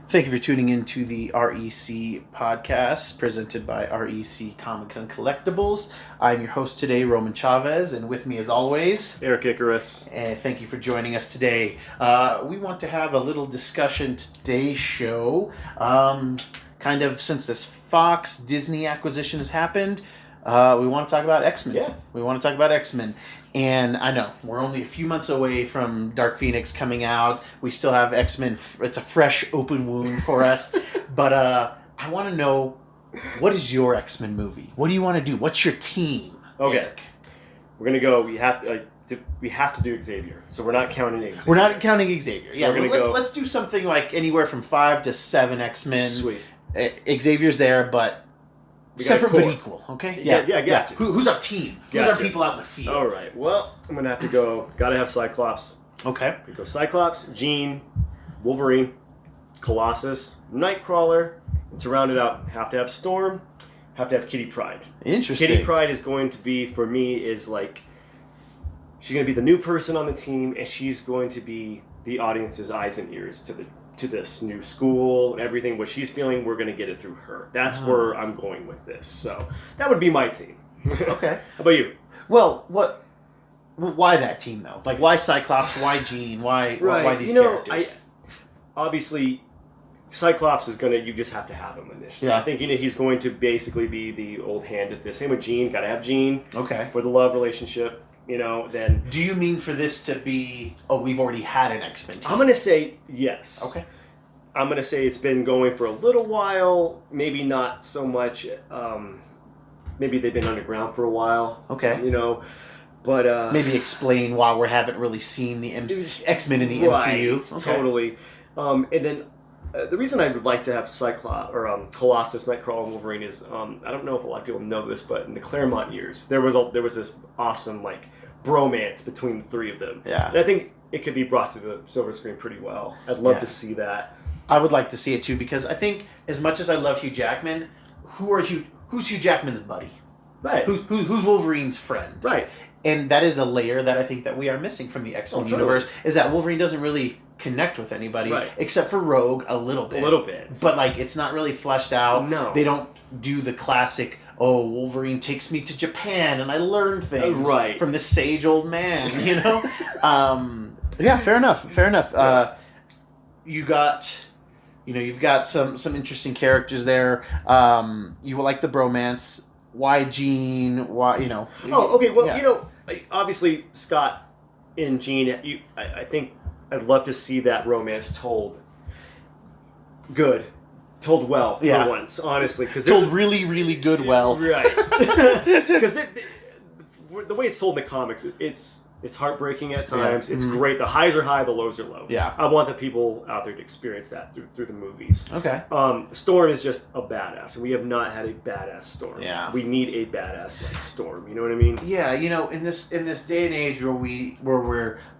Thank you for tuning in to the REC podcast presented by REC Comic and Collectibles. I'm your host today, Roman Chavez, and with me as always, Eric Icarus. And thank you for joining us today. We want to have a little discussion today's show. Kind of since this Fox Disney acquisition has happened, we want to talk about X-Men. Yeah. We want to talk about X-Men. And I know, we're only a few months away from Dark Phoenix coming out. We still have X-Men. It's a fresh, open wound for us. But I want to know, what is your X-Men movie? What do you want to do? What's your team? Okay. Eric? We're going to go, we have to do Xavier. So we're not counting Xavier. We're not counting Xavier. So we're gonna let's do something like anywhere from 5 to 7 X-Men. Sweet. Xavier's there, but separate but equal, okay? Yeah, got you. Who's our team? Who's our people out in the field? All right. Well, I'm going to have to go, got to have Cyclops. Okay. We go Cyclops, Jean, Wolverine, Colossus, Nightcrawler, and to round it out, have to have Storm, have to have Kitty Pryde. Interesting. Kitty Pryde is going to be, for me, is like, she's going to be the new person on the team, and she's going to be the audience's eyes and ears to this new school and everything. What she's feeling, we're going to get it through her. That's where I'm going with this. So that would be my team. Okay. How about you? Well, why that team though? Like, why Cyclops? Why Jean? Why these characters? Obviously, Cyclops is gonna. You just have to have him initially. Yeah. I think he's going to basically be the old hand at this. Same with Jean. Got to have Jean. Okay. For the love relationship. Then... Do you mean for this to be, we've already had an X-Men team? I'm going to say yes. Okay. I'm going to say it's been going for a little while. Maybe not so much. Maybe they've been underground for a while. Okay. But... maybe explain why we haven't really seen the X-Men in the MCU. Okay. Totally. And then... the reason I would like to have Cyclops or Colossus, Nightcrawler, and Wolverine is I don't know if a lot of people know this, but in the Claremont years, there was this awesome bromance between the three of them. Yeah, and I think it could be brought to the silver screen pretty well. I'd love to see that. I would like to see it too, because I think as much as I love Hugh Jackman, who's Hugh Jackman's buddy? Right. Who's Wolverine's friend? Right. And that is a layer that I think that we are missing from the X-Men universe, is that Wolverine doesn't really connect with anybody, except for Rogue a little bit. But it's not really fleshed out. No. They don't do the classic, Wolverine takes me to Japan and I learn things from this sage old man, Yeah, fair enough. Right. You've got some interesting characters there. You like the bromance. Why Jean? Why, Oh, okay. Well, obviously Scott and Jean, I think I'd love to see that romance told well for once, honestly. Told really, really good well. Right. Because the way it's told in the comics, it's heartbreaking at times. Yeah. It's great. The highs are high, the lows are low. Yeah. I want the people out there to experience that through the movies. Okay. Storm is just a badass, and we have not had a badass Storm. Yeah. We need a badass Storm. You know what I mean? Yeah. In this day and age where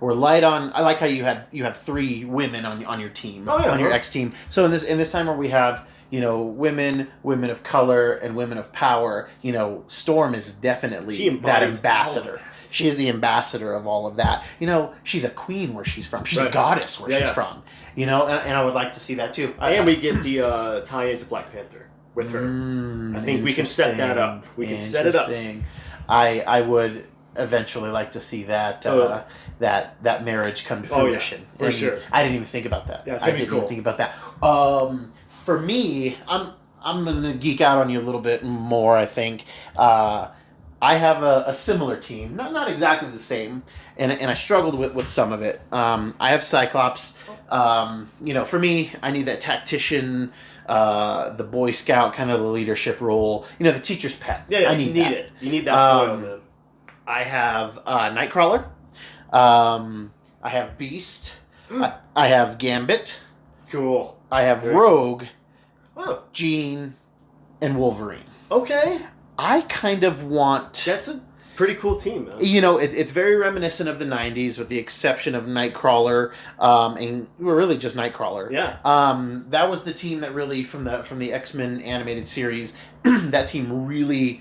we're light on. I like how you have 3 women on your team. Oh, yeah, on your X team. So in this time where we have women of color, and women of power, Storm is definitely that ambassador. She is the ambassador of all of that. She's a queen where she's from. She's a goddess where she's from. And I would like to see that too. And we get the tie into Black Panther with her. I think we can set that up. We can set it up. I would eventually like to see that that marriage come to fruition. For sure. I didn't even think about that. Yeah, I didn't even think about that. For me, I'm gonna geek out on you a little bit more. I think. I have a similar team, not exactly the same, and I struggled with some of it. I have Cyclops. For me, I need that tactician, the Boy Scout, kind of the leadership role. The teacher's pet. Yeah, I need that. You need that foil, man. I have Nightcrawler. I have Beast. I have Gambit. Cool. I have Rogue, Jean, and Wolverine. Okay. I kind of want... That's a pretty cool team, man. It's very reminiscent of the 90s, with the exception of Nightcrawler, and we're really just Nightcrawler. Yeah. That was the team that really, from the X-Men animated series, that team really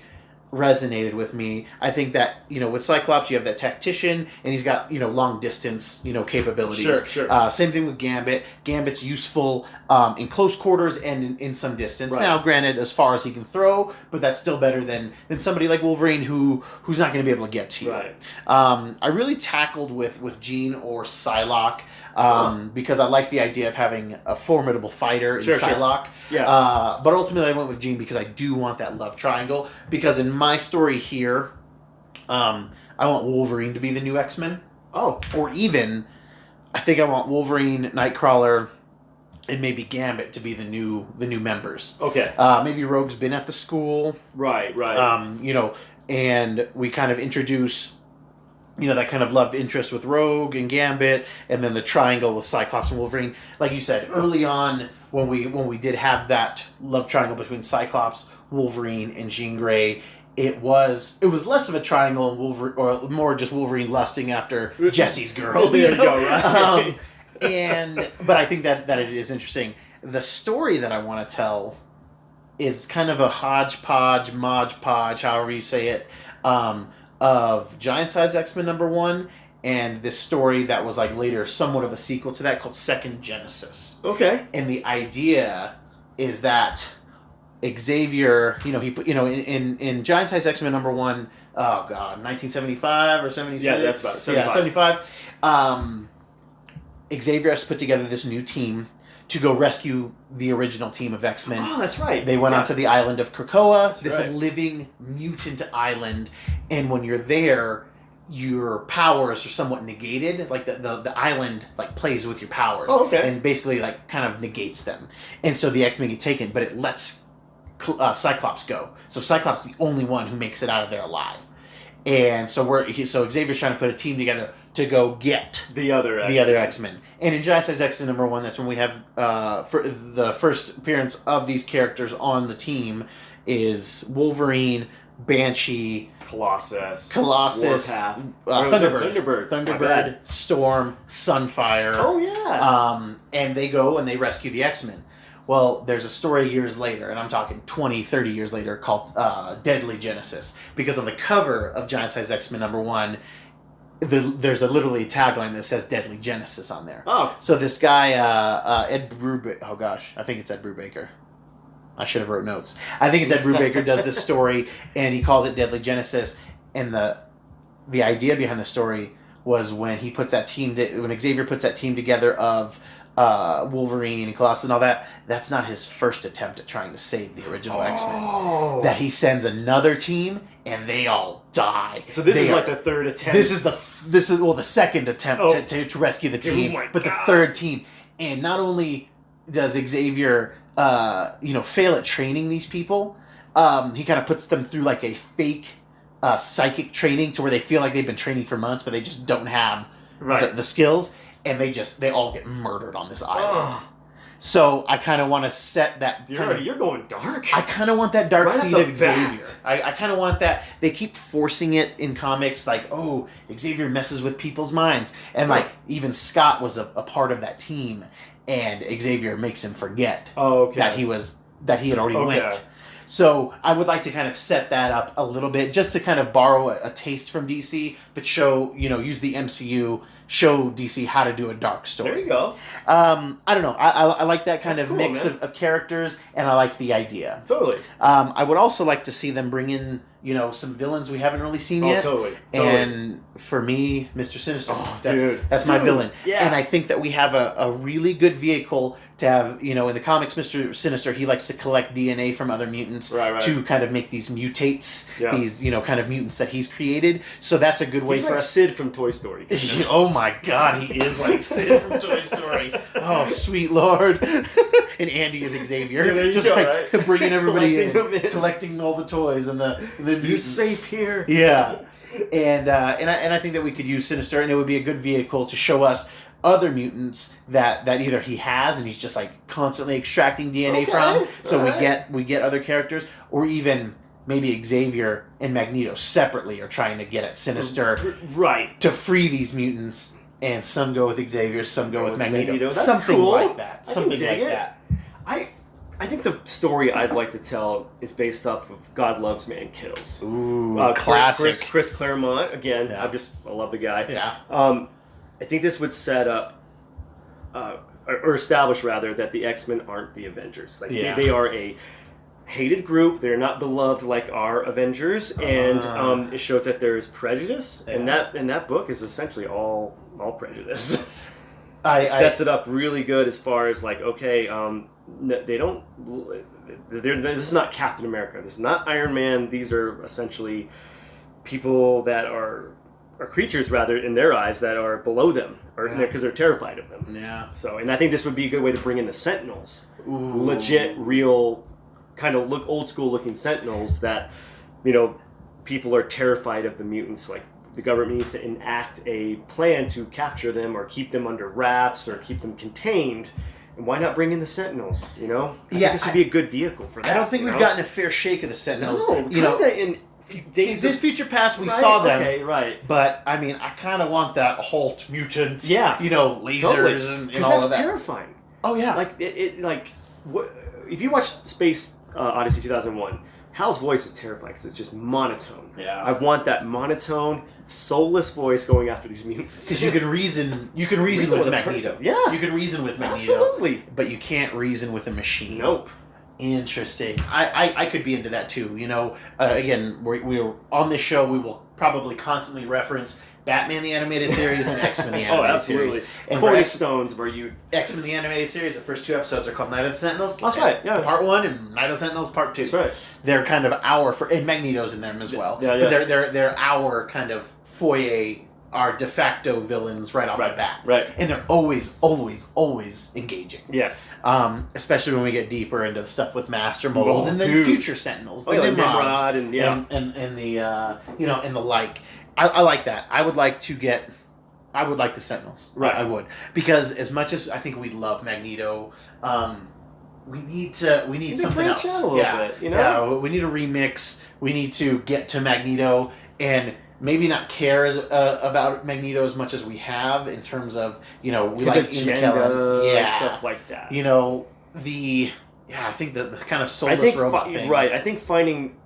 resonated with me. I think that, with Cyclops, you have that tactician, and he's got, long distance, capabilities. Sure. Same thing with Gambit. Gambit's useful in close quarters and in some distance. Right. Now, granted, as far as he can throw, but that's still better than somebody like Wolverine who's not going to be able to get to you. Right. I really tackled with Jean or Psylocke because I like the idea of having a formidable fighter in Psylocke. Yeah. But ultimately, I went with Jean because I do want that love triangle. Because in my story here, I want Wolverine to be the new X-Men. Oh. Or even, I think I want Wolverine, Nightcrawler, and maybe Gambit to be the new members. Okay. Maybe Rogue's been at the school. Right. And we kind of introduce, that kind of love interest with Rogue and Gambit, and then the triangle with Cyclops and Wolverine. Like you said, early on when we did have that love triangle between Cyclops, Wolverine, and Jean Grey, it was less of a triangle and Wolverine, or more just Wolverine lusting after Jesse's girl. There you go, right? But I think that it is interesting. The story that I want to tell is kind of a hodgepodge, Modge Podge, however you say it, of Giant Size X-Men #1, and this story that was like later somewhat of a sequel to that called Second Genesis. Okay. And the idea is that Xavier, in Giant Size X-Men #1, oh god, 1975 or 76? Yeah, that's about it. 75. Yeah, 75. Xavier has put together this new team to go rescue the original team of X-Men. Oh, that's right. They went onto the island of Krakoa, this right. living mutant island, and when you're there, your powers are somewhat negated. Like the island plays with your powers. Oh, okay. And basically kind of negates them. And so the X-Men get taken, but it lets Cyclops go. So Cyclops is the only one who makes it out of there alive. And so Xavier's trying to put a team together to go get the other X-Men. And in Giant Size X-Men #1, that's when we have for the first appearance of these characters on the team is Wolverine, Banshee, Colossus, Warpath, Thunderbird, Storm, Sunfire. Oh yeah. And they go and they rescue the X-Men. Well, there's a story years later, and I'm talking 20, 30 years later, called Deadly Genesis. Because on the cover of Giant Size X-Men #1, there's literally a tagline that says Deadly Genesis on there. Oh. So this guy, Ed Brubaker, oh gosh, I think it's Ed Brubaker. I should have wrote notes. I think it's Ed Brubaker does this story, and he calls it Deadly Genesis. And the idea behind the story was when he puts that team, when Xavier puts that team together of Wolverine and Colossus and all that, that's not his first attempt at trying to save the original X-Men. That he sends another team and they all die. So this is like the third attempt. This is the second attempt to rescue the team, but the third team. And not only does Xavier fail at training these people, he kind of puts them through like a fake psychic training to where they feel like they've been training for months, but they just don't have the skills. And they all get murdered on this island. So I kind of want to set that. You're going dark. I kind of want that dark right seed of Xavier. I kind of want that. They keep forcing it in comics, like, oh, Xavier messes with people's minds, and like even Scott was a part of that team, and Xavier makes him forget that he had already went. So I would like to kind of set that up a little bit, just to kind of borrow a taste from DC, but show, use the MCU, show DC how to do a dark story. There you go. I don't know. I like that kind That's of cool, mix man. of characters, and I like the idea. Totally. I would also like to see them bring in, some villains we haven't really seen yet. Totally. And for me, Mr. Sinister. That's my villain. Yeah. And I think that we have a really good vehicle to have, in the comics, Mr. Sinister, he likes to collect DNA from other mutants to kind of make these mutates, these, kind of mutants that he's created. So that's a good way he's for like us. Sid from Toy Story. Oh my God, he is like Sid from Toy Story. Oh, sweet Lord. And Andy is Xavier. Yeah, just go, like bringing everybody collecting in, collecting all the toys and the mutants. You're safe here. Yeah. And I think that we could use Sinister, and it would be a good vehicle to show us other mutants that either he has and he's just like constantly extracting DNA from. So we get other characters, or even maybe Xavier and Magneto separately are trying to get at Sinister to free these mutants, and some go with Xavier, some go with Magneto. That's something cool. like that. Something like that. I think the story I'd like to tell is based off of God Loves, Man Kills. Ooh, classic. Chris Claremont, again, Yeah. I love the guy. Yeah. I think this would set up, or establish rather, that the X-Men aren't the Avengers. Like they are a hated group. They're not beloved like our Avengers, and it shows that there is prejudice, and that book is essentially all prejudice. It sets it up really good as far as like, okay, they don't. This is not Captain America. This is not Iron Man. These are essentially people that are creatures, rather, in their eyes, that are below them, or because they're terrified of them. Yeah. So, and I think this would be a good way to bring in the Sentinels, Ooh. legit, real, kind of old school looking Sentinels that, people are terrified of the mutants. Like the government needs to enact a plan to capture them or keep them under wraps or keep them contained. And why not bring in the Sentinels? I think this would be a good vehicle for that. I don't think we've gotten a fair shake of the Sentinels. No, in This Future Past, we saw them. Okay, right. But, I mean, I kind of want that Hulk mutant, lasers Totally. and all of that. That's terrifying. Oh, yeah. Like, if you watch Space Odyssey 2001, Hal's voice is terrifying because it's just monotone. Yeah. I want that monotone, soulless voice going after these mutants. Because you can reason with Magneto. Yeah. You can reason with Magneto. Absolutely. But you can't reason with a machine. Nope. Interesting. I could be into that too. Again, we were on this show. We will probably constantly reference Batman the Animated Series and X-Men the Animated Series. And Corey Stones of our youth. X-Men the Animated Series, the first 2 episodes are called Night of the Sentinels. That's right. Yeah. Part 1 and Night of the Sentinels Part 2. That's right. They're kind of and Magneto's in them as well. Yeah. But they're our kind of foyer, our de facto villains right off the bat. Right. And they're always, always, always engaging. Yes. Especially when we get deeper into the stuff with Master Mold and the future Sentinels, the Nimrod and the and the like. I like that. I would like the Sentinels. Right. I would, because as much as I think we love Magneto, we need something else. Out a little bit, Yeah, we need a remix. We need to get to Magneto and maybe not care about Magneto as much as we have in terms of we like agenda, stuff like that. I think the kind of soulless robot thing. Right. I think finding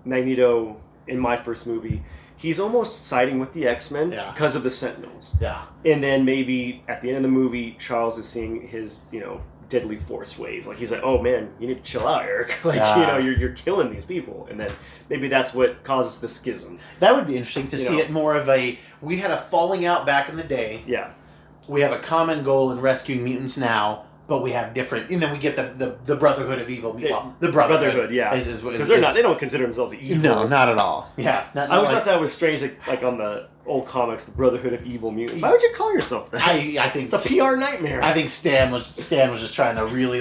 Magneto in my first movie, he's almost siding with the X-Men because of the Sentinels. Yeah. And then maybe at the end of the movie, Charles is seeing his, deadly force ways. Like, he's like, oh man, you need to chill out, Eric. Like, you're killing these people. And then maybe that's what causes the schism. That would be interesting to see it more of we had a falling out back in the day. Yeah. We have a common goal in rescuing mutants now, but we have different, and then we get the Brotherhood of Evil. The Brotherhood, yeah. Because they don't consider themselves evil. No, not at all. Yeah. I always thought that was strange, like on the old comics, the Brotherhood of Evil Mutants. Why would you call yourself that? I think it's a PR nightmare. I think Stan was just trying to really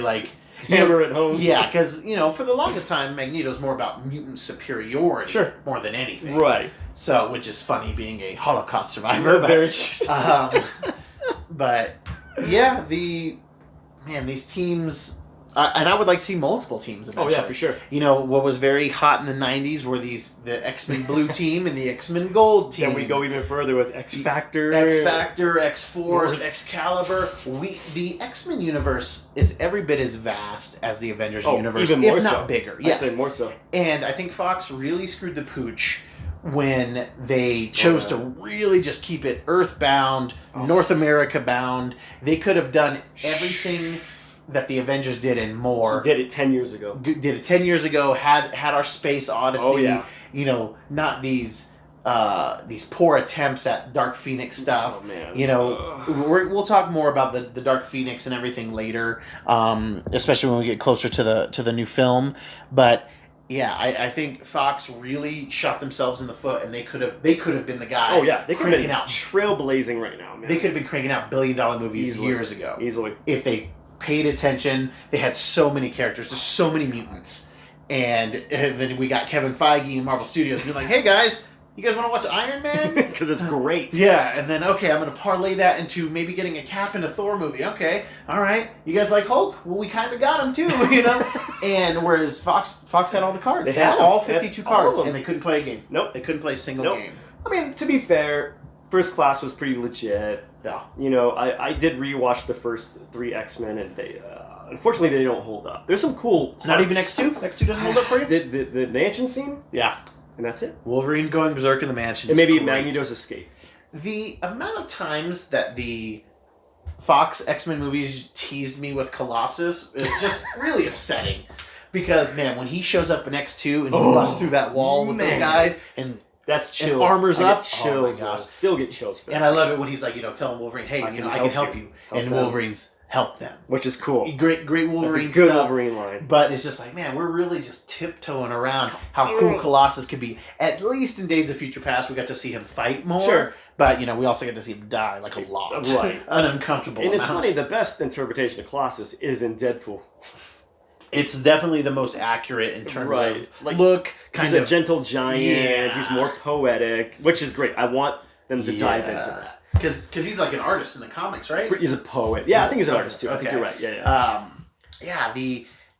hammer it home. Yeah, because for the longest time, Magneto's more about mutant superiority, more than anything. Right. So, which is funny, being a Holocaust survivor. But yeah, these teams, and I would like to see multiple teams eventually. Oh yeah, for sure. What was very hot in the 90s were the X-Men Blue team and the X-Men Gold team. Then we go even further with X-Factor, X-Force, Excalibur. The X-Men universe is every bit as vast as the Avengers universe, even more if not so. bigger. Yes, I'd say more so. And I think Fox really screwed the pooch when they chose to really just keep it Earth-bound, North America-bound. They could have done everything that the Avengers did and more. Did it 10 years ago. Had our Space Odyssey. Oh, yeah. Not these poor attempts at Dark Phoenix stuff. Oh, man. We'll talk more about the Dark Phoenix and everything later, especially when we get closer to the new film. But yeah, I think Fox really shot themselves in the foot, and they could have been the guys. Oh yeah, they could have been out trailblazing right now, man. They could have been cranking out billion-dollar movies years ago, easily, if they paid attention. They had so many characters, there's so many mutants, and then we got Kevin Feige and Marvel Studios being like, "Hey guys, you guys want to watch Iron Man? Because it's great." Yeah, and then I'm going to parlay that into maybe getting a Cap in a Thor movie. Okay, all right. You guys like Hulk? Well, we kind of got him too, And whereas Fox had all the cards. They had all 52 cards, and they couldn't play a game. Nope, they couldn't play a single game. I mean, to be fair, First Class was pretty legit. Yeah. I did rewatch the first 3 X-Men, and Unfortunately, they don't hold up. There's some cool parts. Not even X2? X2 doesn't hold up for you? The mansion scene? Yeah. And that's it. Wolverine going berserk in the mansion. And maybe great. Magneto's escape. The amount of times that the Fox X-Men movies teased me with Colossus is just really upsetting. Because, man, when he shows up in X2 and he busts through that wall with those guys and that's chill. and armors up. Chills. Oh my gosh. Still get chills for that. And I love it when he's like, telling Wolverine, hey, I can help you. And Wolverine's help them. Which is cool. Great Wolverine That's a good stuff. Wolverine line. But it's just like, man, we're really just tiptoeing around how cool Colossus could be. At least in Days of Future Past, we got to see him fight more. Sure. But, we also get to see him die, like, a lot. Right. An uncomfortable And it's amount. funny, the best interpretation of Colossus is in Deadpool. It's definitely the most accurate in terms of like, look. He's a gentle giant. Yeah. He's more poetic, which is great. I want them to dive into that. Because he's like an artist in the comics, right? He's a poet. Yeah, I think he's an artist too. I think you're right. Yeah.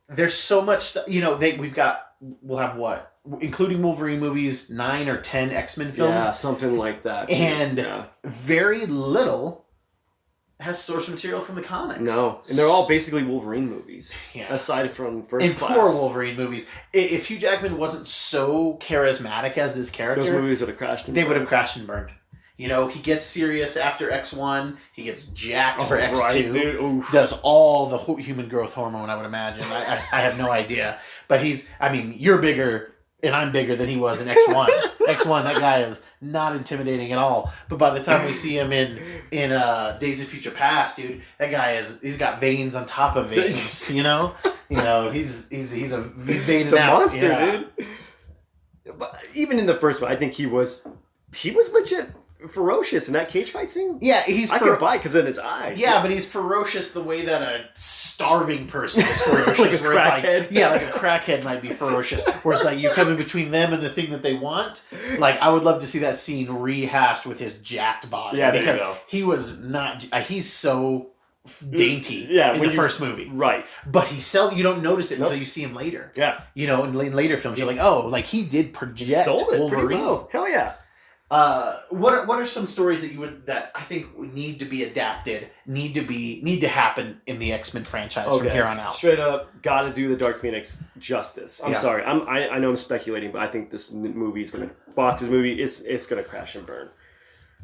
There's so much stuff. We'll have what? Including Wolverine movies, 9 or 10 X-Men films. Yeah, something like that. And very little has source material from the comics. No. And they're all basically Wolverine movies. Yeah. Aside from First and Class. poor Wolverine movies. If Hugh Jackman wasn't so charismatic as his character, those movies would have crashed and they burned. would have crashed and burned. He gets serious after X1. He gets jacked for X2. Right, dude. Oof. Does all the human growth hormone, I would imagine. I have no idea. But you're bigger and I'm bigger than he was in X1. X1, that guy is not intimidating at all. But by the time we see him in Days of Future Past, dude, that guy he's got veins on top of veins. He's veining out. He's a monster, dude. But even in the first one, I think he was legit ferocious in that cage fight scene. Yeah, I could buy because in his eyes. Yeah, but he's ferocious the way that a starving person is ferocious. Like a crackhead. Like a crackhead might be ferocious. Where it's like you come in between them and the thing that they want. Like I would love to see that scene rehashed with his jacked body. Yeah, because there you go. he was not. He's so dainty in the first movie. Right. But you don't notice it until you see him later. Yeah. In later films, you're like, oh, like he did project sold it Wolverine. pretty well. Hell yeah. What are some stories that I think need to be adapted, need to happen in the X-Men franchise from here on out? Straight up, gotta do the Dark Phoenix justice. I'm sorry, I know I'm speculating, but I think this movie is Fox's movie. It's gonna crash and burn.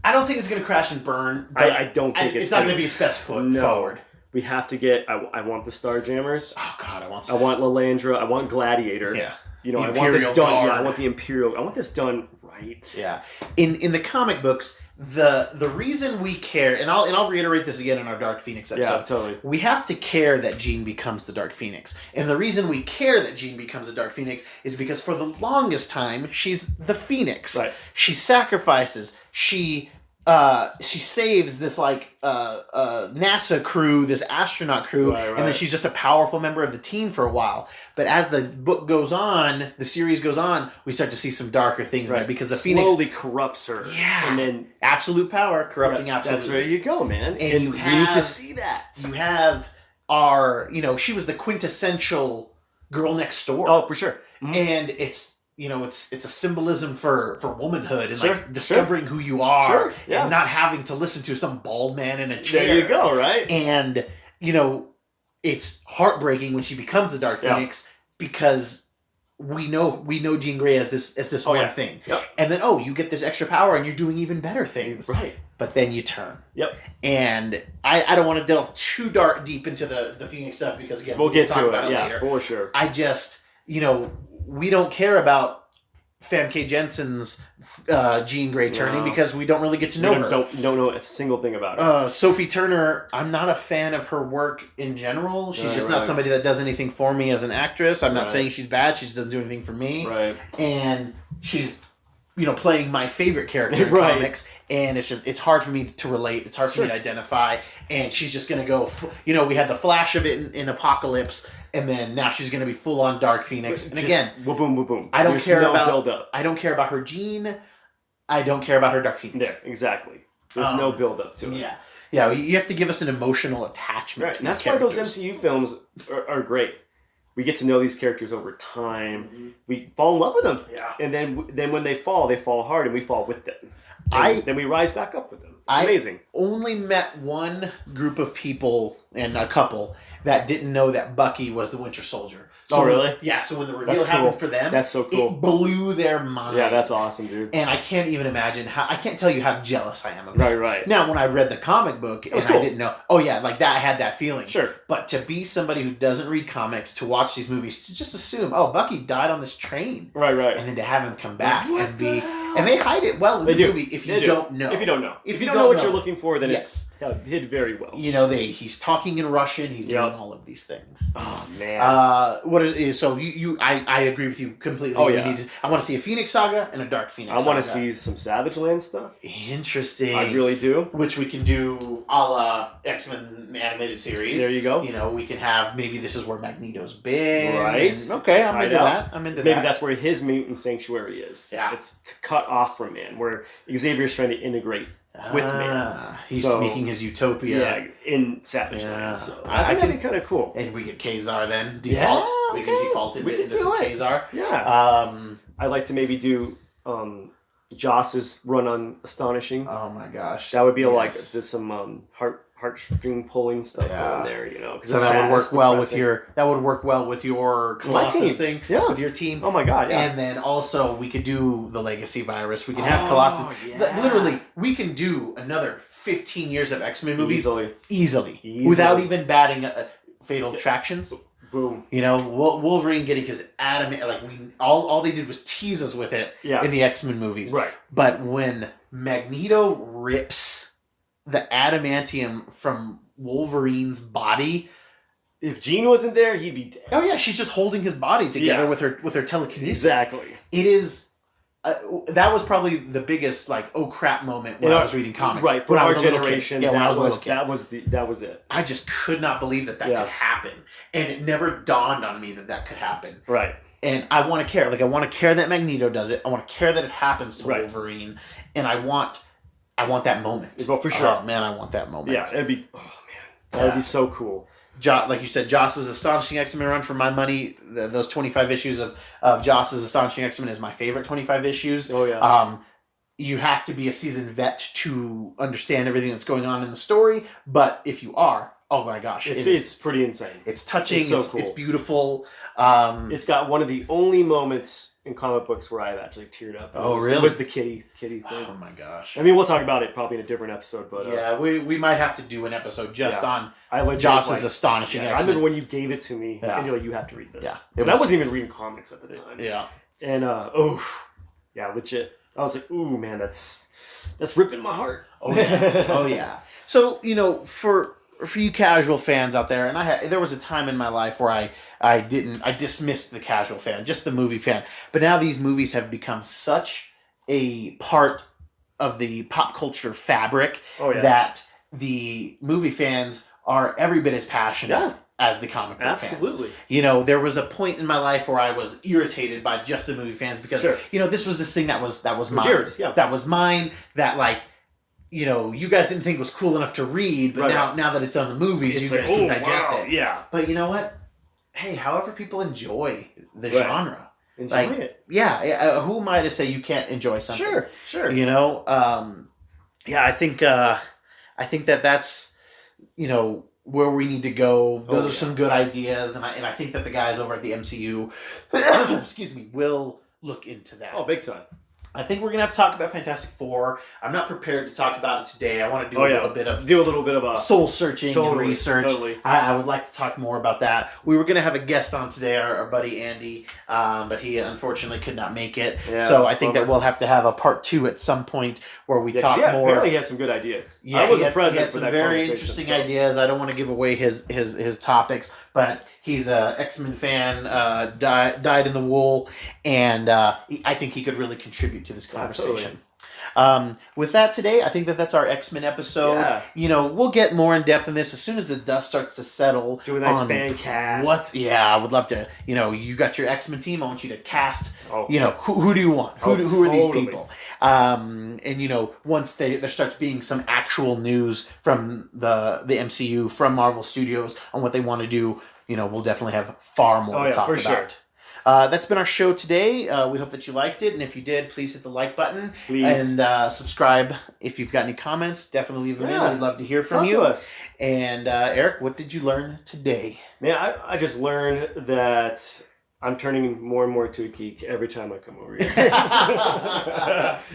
I don't think it's gonna crash and burn. I don't think it's not gonna be its best foot forward. We have to get. I want the Starjammers. Oh God, I want Lalandra. I want Gladiator. Yeah. I want this done. Guard. Yeah, I want the Imperial. I want this done right. Yeah. In the comic books, the reason we care, and I'll reiterate this again in our Dark Phoenix episode. Yeah, totally. We have to care that Jean becomes the Dark Phoenix, and the reason we care that Jean becomes the Dark Phoenix is because for the longest time she's the Phoenix. Right. She sacrifices. She saves this NASA crew, this astronaut crew, right. and then she's just a powerful member of the team for a while. But as the book goes on, the series goes on, we start to see some darker things in there because the Phoenix slowly corrupts her. Yeah, and then absolute power corrupting absolute. That's where you go, man. And we need to see that. You have she was the quintessential girl next door. Oh, for sure. Mm-hmm. And it's a symbolism for womanhood and discovering who you are and not having to listen to some bald man in a chair. There you go, right? And it's heartbreaking when she becomes the Dark Phoenix because we know Jean Grey as this one thing. Yep. And then you get this extra power and you're doing even better things. Right. But then you turn. Yep. And I don't want to delve too deep into the Phoenix stuff because again we'll get talk to about it later. For sure. I just we don't care about Famke Jensen's Jean Grey turning because we don't really get to know her. Don't know a single thing about her. Sophie Turner, I'm not a fan of her work in general. She's just not somebody that does anything for me as an actress. I'm not saying she's bad. She just doesn't do anything for me. Right. And she's playing my favorite character in comics, and it's hard for me to relate. It's hard for me to identify. And she's just gonna go. We had the flash of it in Apocalypse, and then now she's gonna be full on Dark Phoenix. And again, boom, boom. I don't care about build up. I don't care about her Jean. I don't care about her Dark Phoenix. Yeah, exactly. There's no build up to it. Yeah. You have to give us an emotional attachment. Right, to and these that's why those characters. MCU films are great. We get to know these characters over time. Mm-hmm. We fall in love with them. Yeah. And then when they fall hard, and we fall with them. Then we rise back up with them. amazing. Only met one group of people and a couple that didn't know that Bucky was the Winter Soldier. So oh, really? Yeah, so when the reveal That's happened cool. for them, That's so cool. it blew their mind. Yeah, that's awesome, dude. And I can't even imagine I can't tell you how jealous I am of that. Right. Now, when I read the comic book and cool. I didn't know, oh yeah, like that, I had that feeling. Sure. But to be somebody who doesn't read comics, to watch these movies, to just assume, oh, Bucky died on this train. Right. And then to have him come back What and the be... hell? And they hide it well in the movie if you don't know. If you don't know. If you don't don't know what know. you're looking for, then Yes. it's hid very well. You know, he's talking in Russian. He's doing Yep. all of these things. Oh, man. So I agree with you completely. Oh, yeah. I want to see a Phoenix Saga and a Dark Phoenix Saga. I want to see some Savage Land stuff. Interesting. I really do. Which we can do a la X-Men animated series. There you go. You know, we can have, maybe this is where Magneto's been. Right. And, okay, I'm into that. Maybe that's where his mutant sanctuary is. Yeah. It's cut off from man, where Xavier's trying to integrate with man. He's making his utopia. Yeah, in Savage Land. So I think that'd be kind of cool. And we get Kazar then. Default. Yeah, We can default into some Kazar. Yeah. I'd like to maybe do Joss's run on Astonishing. Oh my gosh. That would be just some heartstring pulling stuff going there, you know. So that would work well with your Colossus thing, with your team. Oh my god, yeah. And then also we could do the Legacy Virus. We can have Colossus. Yeah. Literally, we can do another 15 years of X-Men movies easily. without even batting Fatal Attractions. Boom. You know, Wolverine getting his all they did was tease us with it in the X-Men movies. Right. But when Magneto rips the adamantium from Wolverine's body, if Jean wasn't there, he'd be dead. Oh yeah, she's just holding his body together with her telekinesis. Exactly. It is. That was probably the biggest oh crap moment when I was reading comics. Right, for our generation. Yeah, when I was a little kid. That was it. I just could not believe that could happen, and it never dawned on me that could happen. Right. And I want to care. I want to care that Magneto does it. I want to care that it happens to Wolverine, and I want that moment. Well, for sure. Oh man, I want that moment. Yeah, it'd be. Oh man, that would be so cool. Like you said, Joss's Astonishing X-Men run, for my money, those 25 issues of Joss's Astonishing X-Men is my favorite 25 issues. Oh, yeah. You have to be a seasoned vet to understand everything that's going on in the story, but if you are, oh my gosh. It's pretty insane. It's touching. It's so cool. It's beautiful. It's got one of the only moments in comic books where I've actually teared up. Really? It was the kitty thing. Oh my gosh. I mean, we'll talk about it probably in a different episode, but yeah, we might have to do an episode just on I Joss's Astonishing X-Men. I remember when you gave it to me, and you're like, you have to read this. Yeah, I wasn't even reading comics at the time. Yeah. And legit. I was like, ooh man, that's ripping my heart. Oh yeah. Oh yeah. So for you casual fans out there, and there was a time in my life where I dismissed the casual fan, just the movie fan. But now these movies have become such a part of the pop culture fabric that the movie fans are every bit as passionate as the comic book fans. Absolutely. There was a point in my life where I was irritated by just the movie fans because this was this thing that was mine. Yours, yeah. That was mine. That you guys didn't think it was cool enough to read, but now that it's on the movies, you guys can digest it. Yeah. But you know what? Hey, however people enjoy the genre. Enjoy it. Yeah. Who am I to say you can't enjoy something? Sure. I think that's where we need to go. Those are some good ideas, and I think that the guys over at the MCU, excuse me, will look into that. Oh, big time. I think we're gonna have to talk about Fantastic Four. I'm not prepared to talk about it today. I want to do a little bit of a soul searching and research. Totally. I would like to talk more about that. We were gonna have a guest on today, our buddy Andy, but he unfortunately could not make it. Yeah, so I think that we'll have to have a part 2 at some point where we talk more. Apparently he had some good ideas. Yeah, I wasn't present he had for some that very interesting ideas. I don't want to give away his topics, but he's a X-Men fan, dyed in the wool, and I think he could really contribute to this conversation. With that today, I think that's our X-Men episode. Yeah. We'll get more in depth in this as soon as the dust starts to settle. Do a nice fan cast. I would love to. You got your X-Men team. I want you to cast. Who do you want? Who are these people? And once there starts being some actual news from the MCU, from Marvel Studios on what they want to do, we'll definitely have far more to talk about. Sure. That's been our show today. We hope that you liked it, and if you did, please hit the like button. Please. And subscribe. If you've got any comments, definitely leave them in. We'd love to hear from Talk you. to us. And Eric, what did you learn today? Man, I just learned that I'm turning more and more to a geek every time I come over here.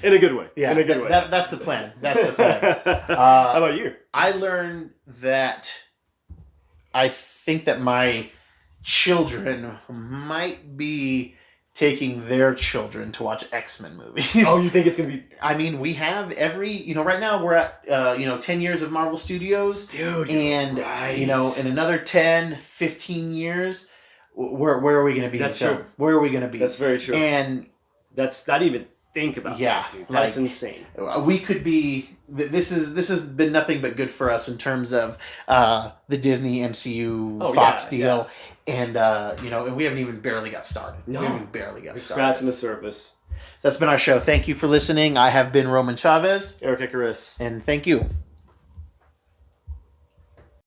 In a good way. Yeah, in a good way. That's the plan. That's the plan. How about you? I learned that I think that my children might be taking their children to watch X-Men movies. Oh, you think it's going to be... I mean, we have right now we're at, 10 years of Marvel Studios. Dude, and, right. in another 10, 15 years, where are we going to be? That's true. Where are we going to be? That's very true. And that's not even think about that, dude. That's insane. We could be... This has been nothing but good for us in terms of the Disney MCU Fox deal. Yeah. And, and we haven't even barely got started. No. We haven't barely got started. Scratching the surface. So that's been our show. Thank you for listening. I have been Roman Chavez. Eric Icarus. And thank you.